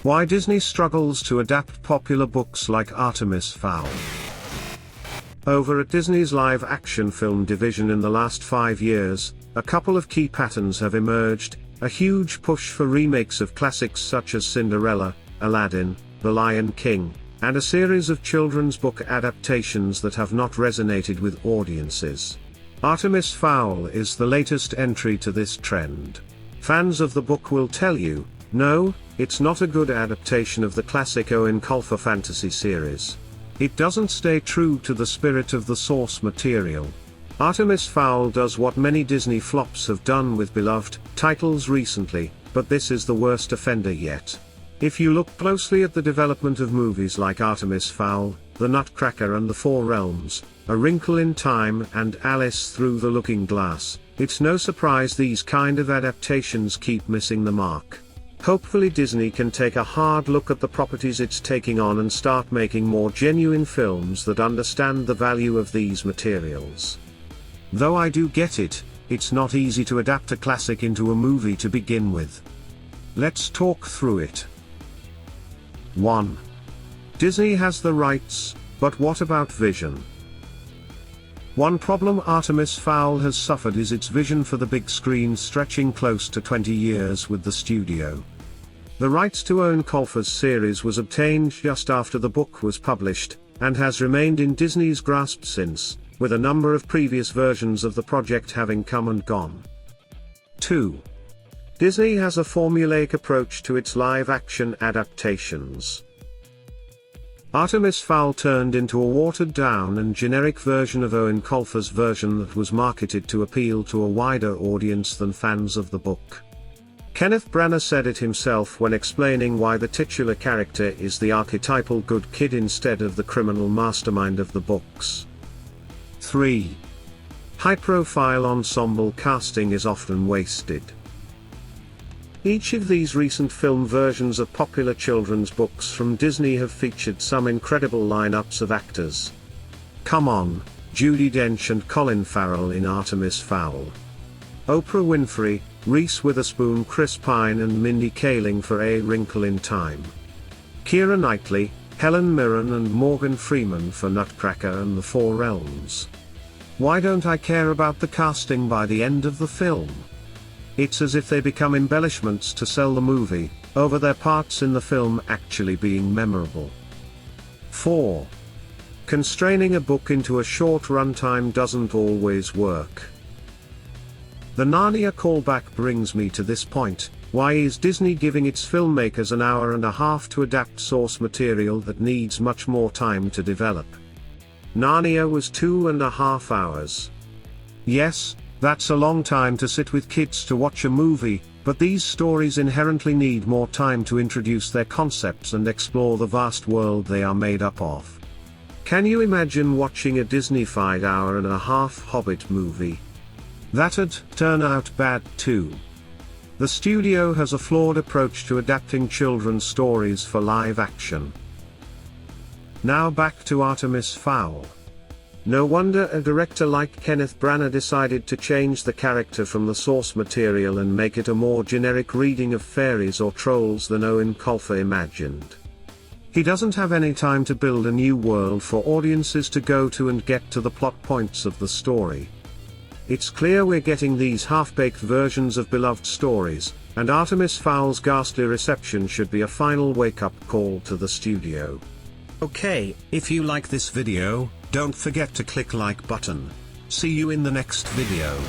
Why Disney struggles to adapt popular books like Artemis Fowl. Over at Disney's live-action film division in the last 5 years, a couple of key patterns have emerged: a huge push for remakes of classics such as Cinderella, Aladdin, The Lion King, and a series of children's book adaptations that have not resonated with audiences. Artemis Fowl is the latest entry to this trend. Fans of the book will tell you, no, it's not a good adaptation of the classic eoin colfer fantasy series. It doesn't stay true to the spirit of the source material. Artemis Fowl does what many Disney flops have done with beloved titles recently, but this is the worst offender yet. If you look closely at the development of movies like Artemis Fowl, The Nutcracker and the Four Realms, A Wrinkle in Time and Alice Through the Looking Glass, it's no surprise these kind of adaptations keep missing the mark. Hopefully Disney can take a hard look at the properties it's taking on and start making more genuine films that understand the value of these materials. Though I do get it, it's not easy to adapt a classic into a movie to begin with. Let's talk through it. 1. Disney has the rights, but what about vision? One problem Artemis Fowl has suffered is its vision for the big screen, stretching close to 20 years with the studio. The rights to eoin colfer's series was obtained just after the book was published, and has remained in Disney's grasp since, with a number of previous versions of the project having come and gone. 2. Disney has a formulaic approach to its live-action adaptations. Artemis Fowl turned into a watered-down and generic version of eoin colfer's version that was marketed to appeal to a wider audience than fans of the book. Kenneth Branagh said it himself when explaining why the titular character is the archetypal good kid instead of the criminal mastermind of the books. 3. High-profile ensemble casting is often wasted. Each of these recent film versions of popular children's books from Disney have featured some incredible lineups of actors. Come on, Judi Dench and Colin Farrell in Artemis Fowl. Oprah Winfrey, Reese Witherspoon, Chris Pine and Mindy Kaling for A Wrinkle in Time. Keira Knightley, Helen Mirren and Morgan Freeman for Nutcracker and the Four Realms. Why don't I care about the casting by the end of the film? It's as if they become embellishments to sell the movie, over their parts in the film actually being memorable. 4. Constraining a book into a short runtime doesn't always work. The Narnia callback brings me to this point: why is Disney giving its filmmakers an hour and a half to adapt source material that needs much more time to develop? Narnia was 2.5 hours. Yes, that's a long time to sit with kids to watch a movie, but these stories inherently need more time to introduce their concepts and explore the vast world they are made up of. Can you imagine watching a Disney-fied hour-and-a-half Hobbit movie? That'd turn out bad too. The studio has a flawed approach to adapting children's stories for live action. Now back to Artemis Fowl. No wonder a director like Kenneth Branagh decided to change the character from the source material and make it a more generic reading of fairies or trolls than eoin colfer imagined. He doesn't have any time to build a new world for audiences to go to and get to the plot points of the story. It's clear we're getting these half-baked versions of beloved stories, and Artemis Fowl's ghastly reception should be a final wake-up call to the studio. Okay, if you like this video, don't forget to click like button. See you in the next video.